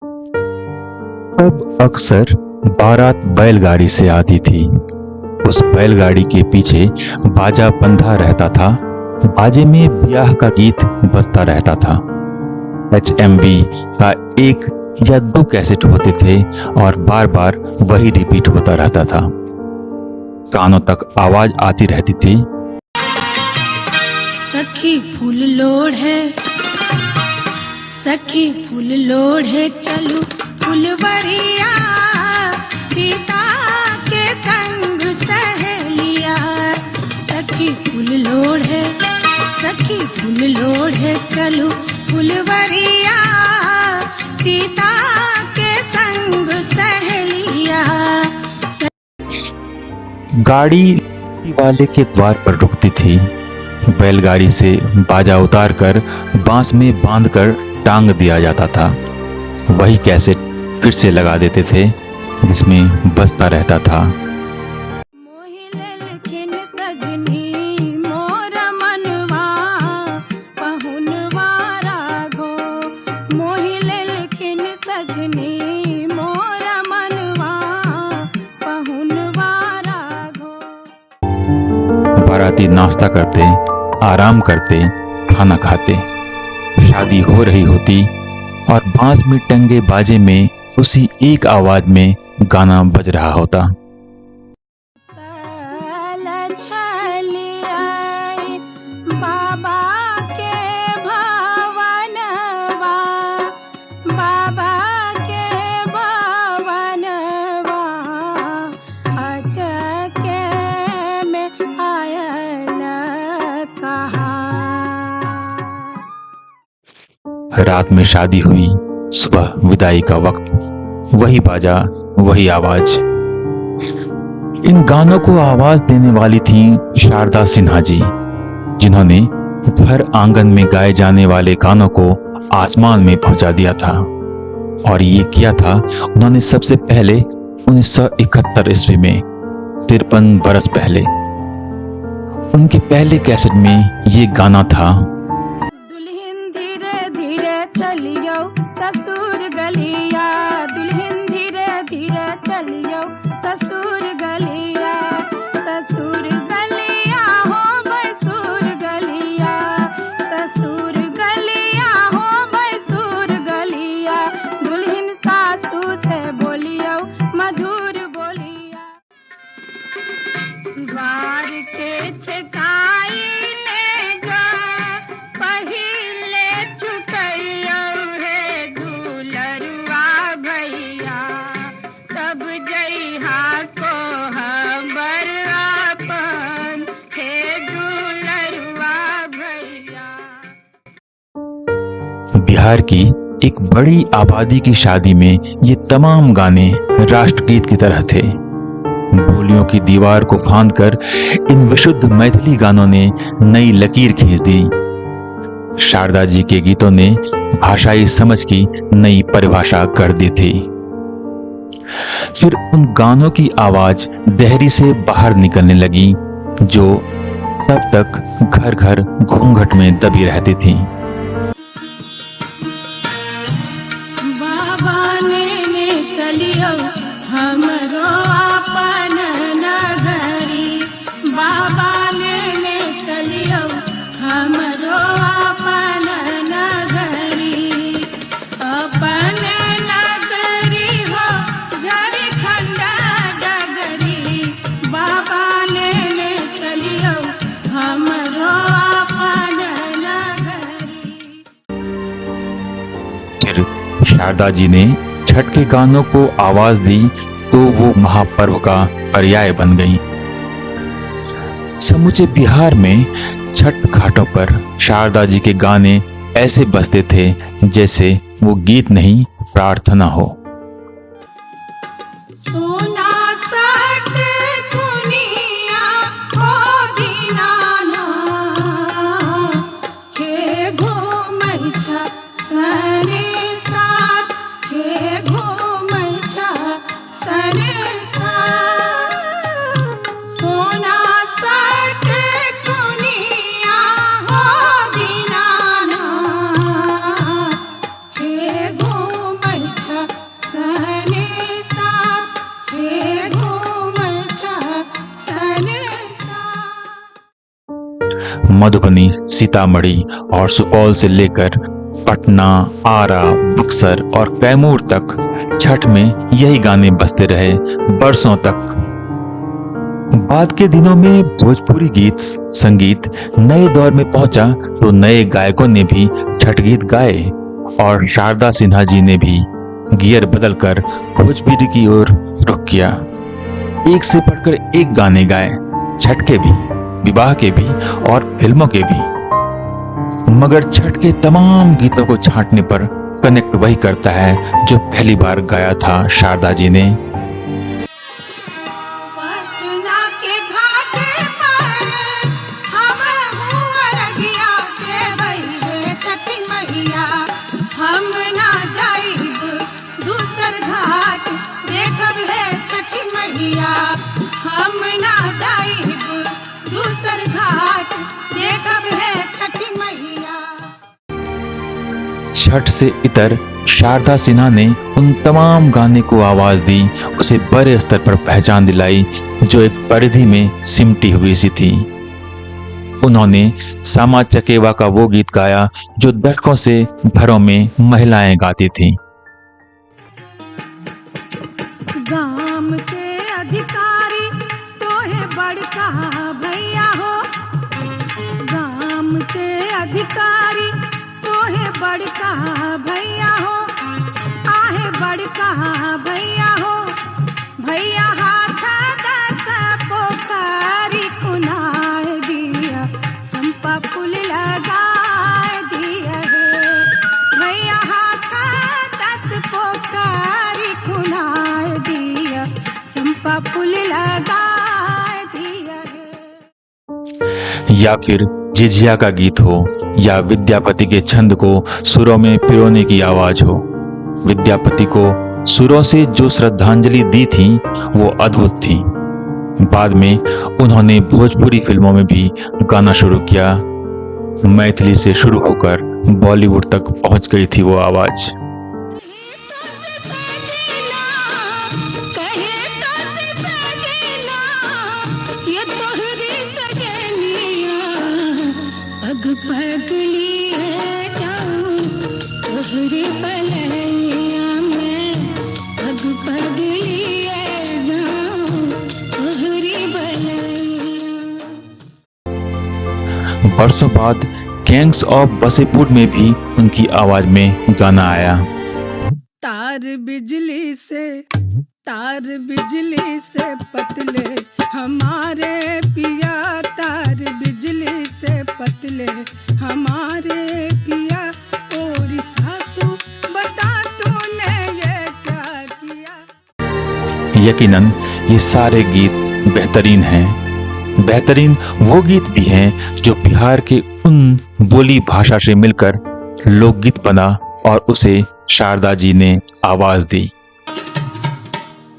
तब अक्सर बारात बैलगाड़ी से आती थी। उस बैलगाड़ी के पीछे बाजा बंधा रहता था। बाजे में ब्याह का गीत बजता रहता था। HMV का एक या दो कैसेट होते थे और बार बार वही रिपीट होता रहता था। कानों तक आवाज आती रहती थी, सखी फूल लोड़ है, सखी फूल लोड़ है, चलू फुलवरिया, सीता के संग सहेलिया। सखी फूल लोड़ है, सखी फूल लोड़ है, चलू फुलवरिया, सीता के संग सहेलिया। गाड़ी वाले के द्वार पर रुकती थी। बैलगाड़ी से बाजा उतारकर बांस में बांधकर टांग दिया जाता था। वही कैसेट फिर से लगा देते थे जिसमें बजता रहता था, सजनी मोर मनवा पहुनवा राघो, मोहिले लिखिन सजनी मोर मनवा पहुनवा राघो। बाराती नाश्ता करते, आराम करते, खाना खाते। शादी हो रही होती और बांस में टंगे बाजे में उसी एक आवाज में गाना बज रहा होता। बाबा के भवनवा, बाबा के भवनवा, अचके में आयल कहा। रात में शादी हुई, सुबह विदाई का वक्त, वही बाजा, वही आवाज। इन गानों को आवाज देने वाली थी शारदा सिन्हा जी, जिन्होंने घर आंगन में गाए जाने वाले गानों को आसमान में पहुंचा दिया था। और ये किया था उन्होंने सबसे पहले 1971 ईस्वी में, 53 बरस पहले। उनके पहले कैसेट में ये गाना था, दुल्हन धीरे धीरे चलियो ससुर गलिया, दुल्हन धीरे धीरे चलियो ससुर गलिया, ससुर गलिया हो मैसूर गलिया, ससुर गलिया हो मैसूर गलिया, दुल्हन सासू से बोलियो मधुर बोलिया। द्वार के छकाई ने जा पहिले चुकैयो रे दुलरुआ भैया, तब जइहा को हमर आपन हे दुलरुआ भैया। बिहार की एक बड़ी आबादी की शादी में ये तमाम गाने राष्ट्रगीत की तरह थे। बोलियों की दीवार को फांदकर इन विशुद्ध मैथिली गानों ने नई लकीर खींच दी। शारदा जी के गीतों ने भाषाई समझ की नई परिभाषा कर दी थी। फिर उन गानों की आवाज देहरी से बाहर निकलने लगी, जो तब तक घर घर घूंघट में दबी रहती थी। बाबा ने चलियो हमरो अपन नगरी, बाबा ने चलियो हमरो अपन नगरी, अपन नगरी हो झारखंड डगरी, बाबा ने चलियो हमरो अपन नगरी। फिर शारदा जी ने छठ के गानों को आवाज दी तो वो महापर्व का पर्याय बन गई। समूचे बिहार में छठ घाटों पर शारदा जी के गाने ऐसे बजते थे जैसे वो गीत नहीं, प्रार्थना हो। सोना सट दुनिया हो दीनाना, के घूमै छ सने साथ, के घूमै छ सने साथ, सोना सट दुनिया हो दीनाना, के घूमै छ मधुबनी, सीतामढ़ी और सुपौल से लेकर पटना, आरा, बक्सर और कैमूर तक छठ में यही गाने बजते रहे बरसों तक। बाद के दिनों में भोजपुरी गीत संगीत नए दौर में पहुंचा तो नए गायकों ने भी छठ गीत गाए और शारदा सिन्हा जी ने भी गियर बदलकर भोजपुरी की ओर रुख किया। एक से बढ़कर एक गाने गाए, छठ के भी, विवाह के भी और फिल्मों के भी। मगर छठ के तमाम गीतों को छांटने पर कनेक्ट वही करता है जो पहली बार गाया था शारदा जी ने। पटना के घाट पर हम हुअरगिया देवैहे छठी मैया, हम ना जाइब दूसर घाट देखब है छठी मैया, हम ना जाइब दूसर घाट देखब है छठी मैया। छठ से इतर शारदा सिन्हा ने उन तमाम गाने को आवाज दी, उसे बड़े स्तर पर पहचान दिलाई जो एक परिधि में सिमटी हुई सी थी। उन्होंने सामा चकेवा का वो गीत गाया जो दशकों से घरों में महिलाएं गाती थीं। गाम के अधिकारी तोहे बड़का भैया हो, गाम के अधिकारी तोहे बड़का भैया हो, आहे बड़का भैया हो, भैया हाथ दस पोखरी खुनाए दिया, चंपा फूल लगाए दिया है, भैया हाथ दस पोखरी खुनाए दिया, चंपा फूल लगाए दिया है। या फिर जिजिया का गीत हो या विद्यापति के छंद को सुरों में पिरोने की आवाज हो। विद्यापति को सुरों से जो श्रद्धांजलि दी थी वो अद्भुत थी। बाद में उन्होंने भोजपुरी फिल्मों में भी गाना शुरू किया। मैथिली से शुरू होकर बॉलीवुड तक पहुंच गई थी वो आवाज। पगली है जाऊं तोहरे पलैया में, पगली है जाऊं तोहरे पलैया। बरसों बाद गैंग्स ऑफ वसेपुर में भी उनकी आवाज में गाना आया। तार बिजली से पतले हमारे पिया, तार बिजली से पतले हमारे पिया, और सासू बता तूने ये क्या किया। यकीनन ये सारे गीत बेहतरीन हैं। बेहतरीन वो गीत भी हैं जो बिहार के उन बोली भाषा से मिलकर लोकगीत बना और उसे शारदा जी ने आवाज दी।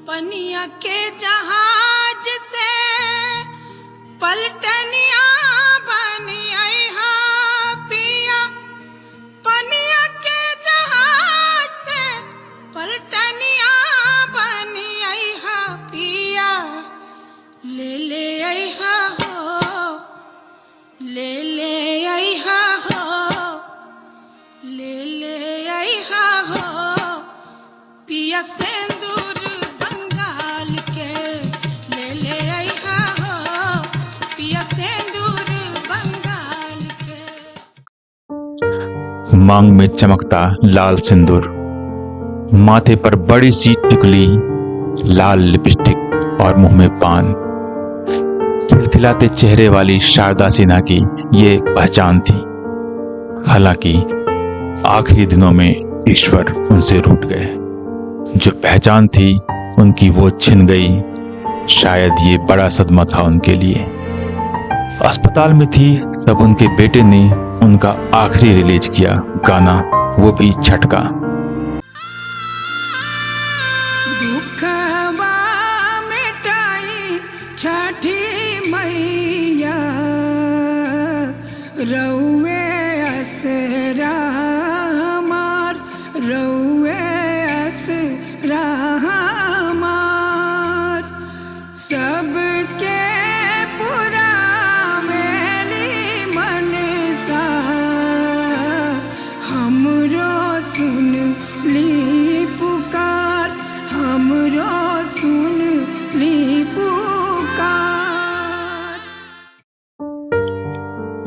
पनिया के जहाज से पलटनिया बनी आई हा पिया, पनिया के जहाज से पलटनिया बनी आई हा पिया, ले आई हा हो, ले आई हा हो, ले आई हा हो, पिया सिंदूर बंगाल के, ले आई हा हो, पिया सिंदूर बंगाल के। मांग में चमकता लाल सिंदूर, माथे पर बड़ी सी टिकुली, लाल लिपस्टिक और मुंह में पान। खिलखिलाते चेहरे वाली शारदा सिन्हा की ये पहचान थी। हालांकि आखिरी दिनों में ईश्वर उनसे रूठ गए। जो पहचान थी उनकी वो छिन गई। शायद ये बड़ा सदमा था उनके लिए। अस्पताल में थी तब उनके बेटे ने उनका आखिरी रिलीज किया गाना, वो भी छठ का। दुखवा मिटाई छठी मैया, रउए असरा हमार, रउए असरा हमार, सबके पूरा मेली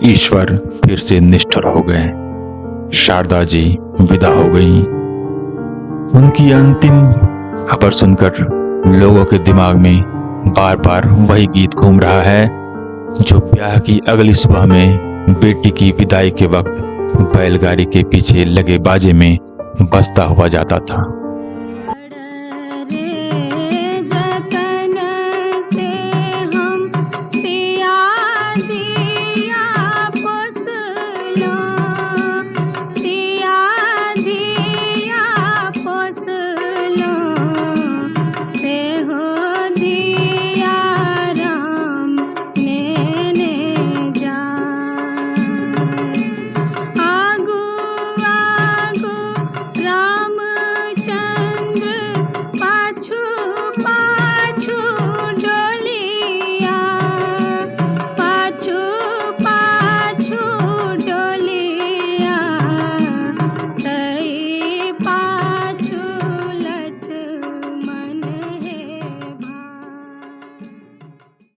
ईश्वर फिर से निष्ठुर हो गए। शारदा जी विदा हो गई। उनकी अंतिम खबर सुनकर लोगों के दिमाग में बार बार वही गीत घूम रहा है जो ब्याह की अगली सुबह में बेटी की विदाई के वक्त बैलगाड़ी के पीछे लगे बाजे में बजता हुआ जाता था।